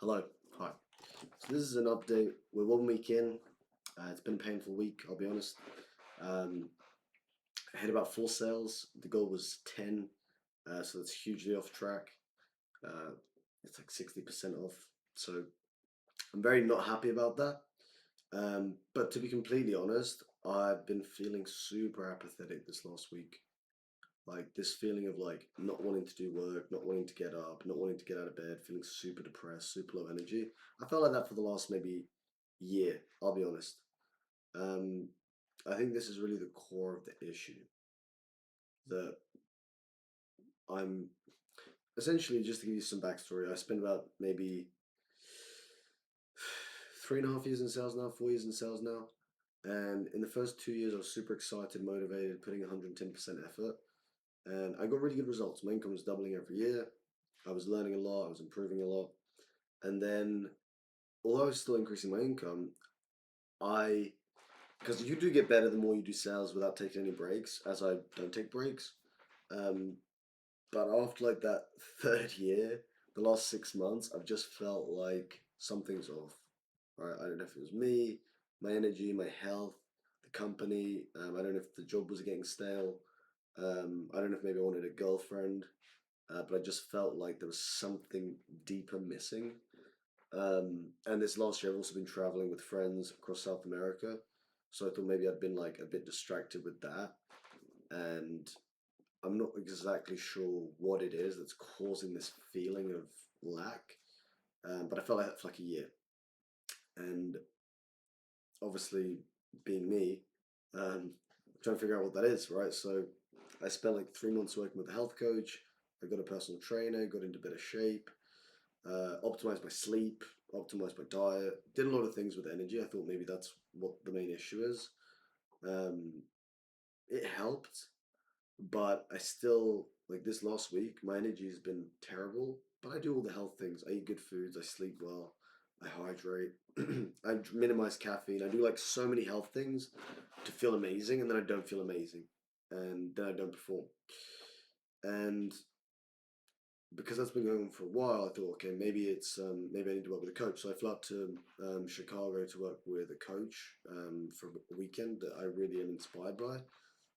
Hello. Hi. So this is an update. We're 1 week in. It's been a painful week, I'll be honest. Um, I had about 4 sales. The goal was 10, so that's hugely off track. Uh, it's like 60% off. So I'm very not happy about that. But to be completely honest, I've been feeling super apathetic this last week. Like this feeling of like not wanting to do work, not wanting to get up, not wanting to get out of bed, feeling super depressed, super low energy. I felt like that for the last maybe year, I'll be honest. Um, I think this is really the core of the issue. That I'm essentially, just to give you some backstory, I spent about maybe 3.5 years in sales now, 4 years in sales now. And in the first 2 years, I was super excited, motivated, putting 110% effort. And I got really good results. My income was doubling every year. I was learning a lot, I was improving a lot. And then, although I was still increasing my income, I, because you do get better the more you do sales without taking any breaks, as I don't take breaks. Um, but after like that third year, the last 6 months, I've just felt like something's off. Right? I don't know if it was me, my energy, my health, the company. I don't know if the job was getting stale. I don't know if maybe I wanted a girlfriend, but I just felt like there was something deeper missing. And this last year, I've also been traveling with friends across South America. So I thought maybe I'd been like a bit distracted with that. And I'm not exactly sure what it is that's causing this feeling of lack. But I felt like that for like a year. And obviously, being me, trying to figure out what that is, right? So I spent like 3 months working with a health coach. I got a personal trainer, got into better shape, optimized my sleep, optimized my diet, did a lot of things with energy. I thought maybe that's what the main issue is. Um, it helped, but I still, like this last week, my energy has been terrible. But I do all the health things. I eat good foods, I sleep well, I hydrate, I minimize caffeine. I do like so many health things to feel amazing, and then I don't feel amazing, and then I don't perform. And because that's been going on for a while, I thought, okay, maybe I need to work with a coach. So I flew out to Chicago to work with a coach for a weekend that I really am inspired by,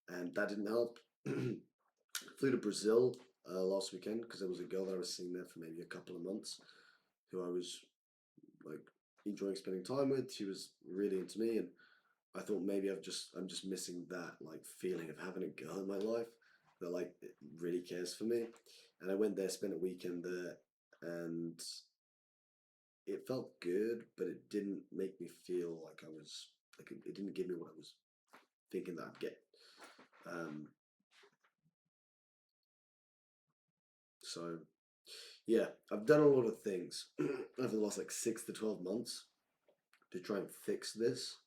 and that didn't help. Flew to Brazil last weekend because there was a girl that I was seeing there for maybe a couple of months, who I was like enjoying spending time with. She was really into me, and I thought maybe I'm just missing that like feeling of having a girl in my life that like really cares for me. And I went there, spent a weekend there, and it felt good, but it didn't make me feel like I was like it didn't give me what I was thinking that I'd get. Um, so yeah, I've done a lot of things over the last like 6 to 12 months to try and fix this.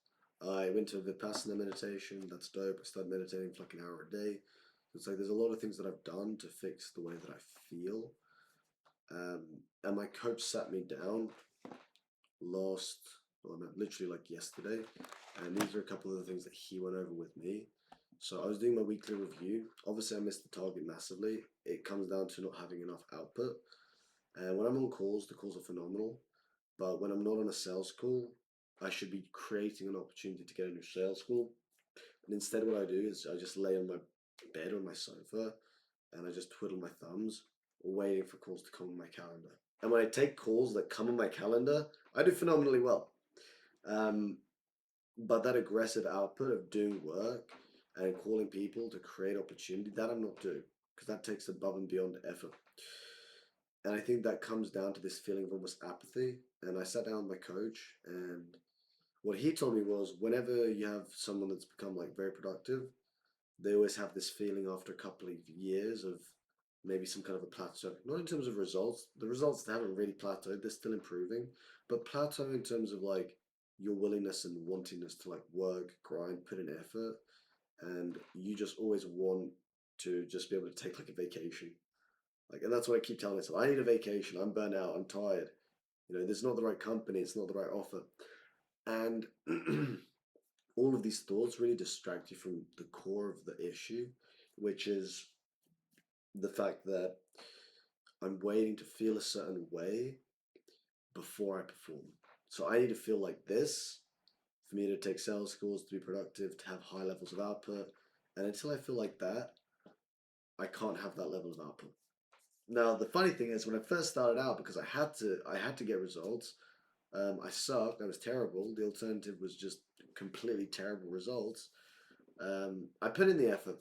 I went to Vipassana meditation. That's dope. I started meditating for like an hour a day. It's like there's a lot of things that I've done to fix the way that I feel. And my coach sat me down last, well, no, literally like yesterday, and these are a couple of the things that he went over with me. So I was doing my weekly review. Obviously, I missed the target massively. It comes down to not having enough output. And when I'm on calls, the calls are phenomenal. But when I'm not on a sales call, I should be creating an opportunity to get a new sales call. And instead, what I do is I just lay on my bed or my sofa and I just twiddle my thumbs, waiting for calls to come on my calendar. And when I take calls that come on my calendar, I do phenomenally well. Um, but that aggressive output of doing work and calling people to create opportunity, that I'm not doing because that takes above and beyond effort. And I think that comes down to this feeling of almost apathy. And I sat down with my coach, and what he told me was whenever you have someone that's become like very productive, they always have this feeling after a couple of years of maybe some kind of a plateau. Not in terms of results. The results they haven't really plateaued, they're still improving. But plateau in terms of like your willingness and wantingness to like work, grind, put in effort. And you just always want to just be able to take like a vacation. Like, and that's what I keep telling myself. I need a vacation. I'm burnt out. I'm tired. This is not the right company. It's not the right offer. And all of these thoughts really distract you from the core of the issue, which is the fact that I'm waiting to feel a certain way before I perform. So I need to feel like this for me to take sales calls, to be productive, to have high levels of output. And until I feel like that, I can't have that level of output. Now the funny thing is, when I first started out, because I had to get results. I sucked. I was terrible. The alternative was just completely terrible results. I put in the effort,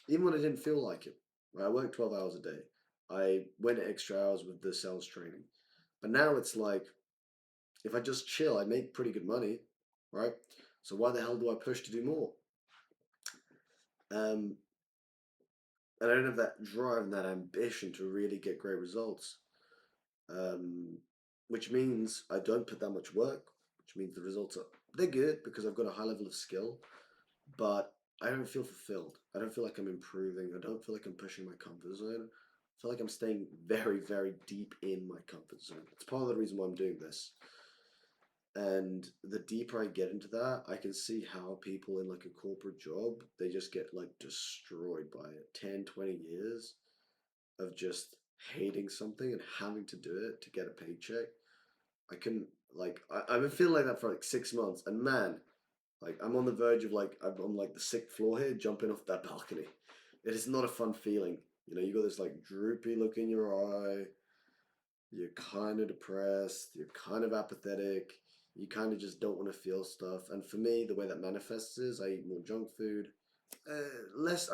even when I didn't feel like it. Right? I worked 12 hours a day. I went extra hours with the sales training. But now it's like, if I just chill, I make pretty good money, right? So why the hell do I push to do more? Um, and I don't have that drive and that ambition to really get great results. Um, which means I don't put that much work, which means the results are they're good because I've got a high level of skill, but I don't feel fulfilled. I don't feel like I'm improving. I don't feel like I'm pushing my comfort zone. I feel like I'm staying very, very deep in my comfort zone. It's part of the reason why I'm doing this. And the deeper I get into that, I can see how people in like a corporate job, they just get like destroyed by it. 10, 20 years of just hating something and having to do it to get a paycheck. I couldn't like I've been feeling like that for like 6 months, and man, like I'm on the verge of like I'm on like the sixth floor here, jumping off that balcony. It is not a fun feeling. You know, you got this like droopy look in your eye. You're kind of depressed. You're kind of apathetic. You kind of just don't want to feel stuff. And for me, the way that manifests is I eat more junk food. I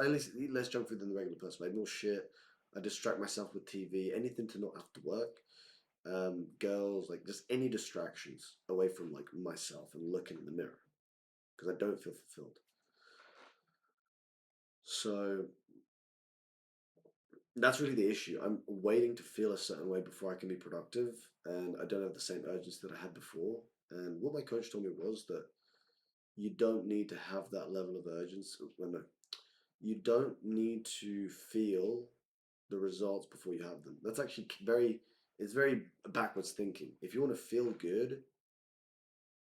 at least eat less junk food than the regular person. I eat more shit. I distract myself with TV, anything to not have to work. Girls, like just any distractions away from like myself and looking in the mirror because I don't feel fulfilled. So that's really the issue. I'm waiting to feel a certain way before I can be productive, and I don't have the same urgency that I had before. And what my coach told me was that you don't need to have that level of urgency. Well, no, you don't need to feel the results before you have them. That's actually it's very backwards thinking. If you want to feel good,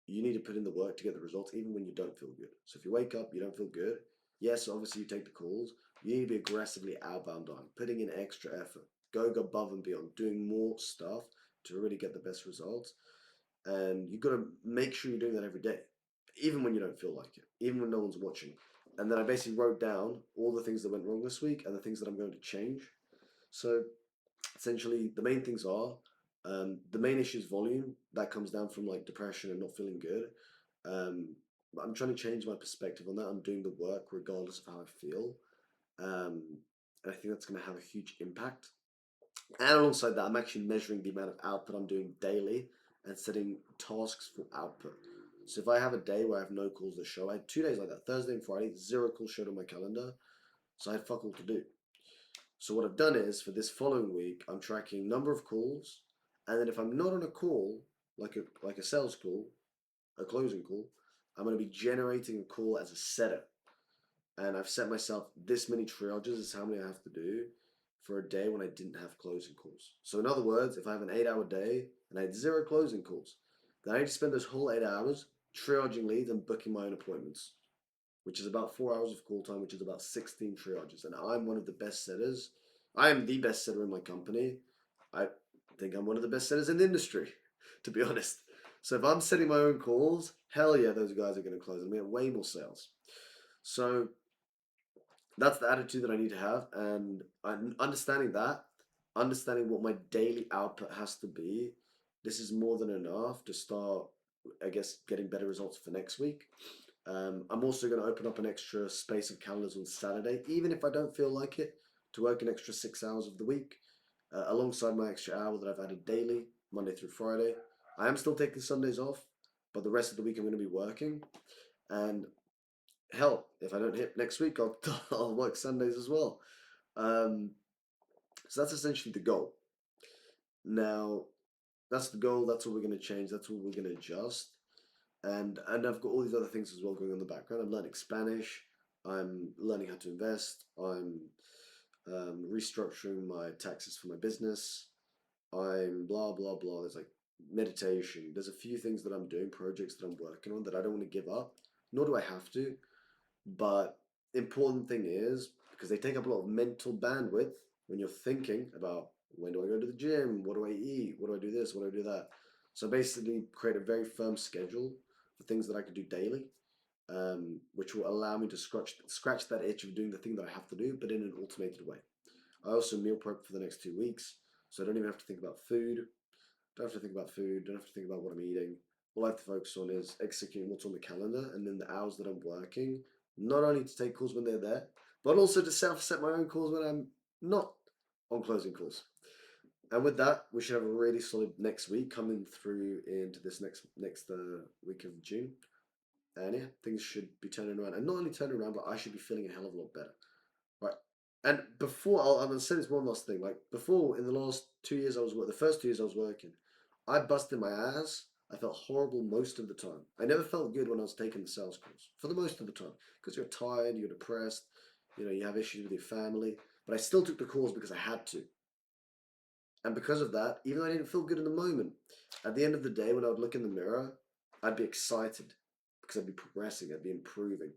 you need to put in the work to get the results, even when you don't feel good. So if you wake up, you don't feel good. Yes, obviously you take the calls. You need to be aggressively outbound on, putting in extra effort, going above and beyond, doing more stuff to really get the best results. And you've got to make sure you're doing that every day, even when you don't feel like it, even when no one's watching. And then I basically wrote down all the things that went wrong this week and the things that I'm going to change. So essentially, the main things are the main issue is volume. That comes down from like depression and not feeling good. But I'm trying to change my perspective on that. I'm doing the work regardless of how I feel. Um, and I think that's going to have a huge impact. And alongside that, I'm actually measuring the amount of output I'm doing daily and setting tasks for output. So if I have a day where I have no calls to show, I had 2 days like that, Thursday and Friday, zero calls showed on my calendar. So I had fuck all to do. So what I've done is for this following week, I'm tracking number of calls, and then if I'm not on a call, like a sales call, a closing call, I'm going to be generating a call as a setter. And I've set myself this many triages is how many I have to do for a day when I didn't have closing calls. So in other words, if I have an 8 hour day and I had zero closing calls, then I need to spend those whole 8 hours triaging leads and booking my own appointments, which is about 4 hours of call time, which is about 16 triages. And I'm one of the best setters. I am the best setter in my company. I think I'm one of the best setters in the industry, to be honest. So if I'm setting my own calls, hell yeah, those guys are going to close. I'm going to get way more sales. So that's the attitude that I need to have. And understanding that, understanding what my daily output has to be, this is more than enough to start, I guess, getting better results for next week. I'm also going to open up an extra space of calendars on Saturday, even if I don't feel like it, to work an extra 6 hours of the week, alongside my extra hour that I've added daily, Monday through Friday. I am still taking Sundays off, but the rest of the week I'm going to be working. And hell, if I don't hit next week, I'll work Sundays as well. Um, so that's essentially the goal. Now, that's the goal. That's what we're going to change. That's what we're going to adjust. And I've got all these other things as well going on in the background. I'm learning Spanish. I'm learning how to invest. I'm restructuring my taxes for my business. I'm blah blah blah. There's like meditation. There's a few things that I'm doing, projects that I'm working on that I don't want to give up. Nor do I have to. But important thing is because they take up a lot of mental bandwidth when you're thinking about when do I go to the gym, what do I eat, what do I do this, what do I do that. So basically create a very firm schedule for things that I can do daily, which will allow me to scratch that itch of doing the thing that I have to do, but in an automated way. I also meal prep for the next 2 weeks, so I don't even have to think about food. Don't have to think about food. Don't have to think about what I'm eating. All I have to focus on is executing what's on the calendar, and then the hours that I'm working, not only to take calls when they're there, but also to set my own calls when I'm not on closing calls. And with that, we should have a really solid next week coming through into this next week of June. And yeah, things should be turning around, and not only turning around, but I should be feeling a hell of a lot better. Right. And before, I'm gonna say this one last thing. Like before, in the last 2 years, the first 2 years I was working, I busted my ass. I felt horrible most of the time. I never felt good when I was taking the sales calls for the most of the time because you're tired, you're depressed, you have issues with your family. But I still took the calls because I had to. And because of that, even though I didn't feel good in the moment, at the end of the day, when I would look in the mirror, I'd be excited because I'd be progressing, I'd be improving.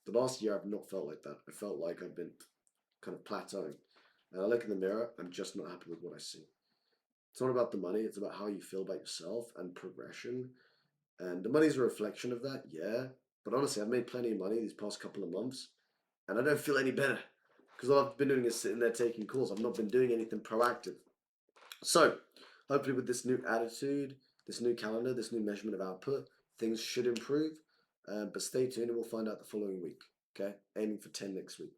The last year, I've not felt like that. I felt like I've been kind of plateauing. And I look in the mirror, I'm just not happy with what I see. It's not about the money, it's about how you feel about yourself and progression. And the money's a reflection of that, yeah. But honestly, I've made plenty of money these past couple of months, and I don't feel any better because all I've been doing is sitting there taking calls. I've not been doing anything proactive. So, hopefully, with this new attitude, this new calendar, this new measurement of output, things should improve. But stay tuned and we'll find out the following week. Okay, aiming for 10 next week.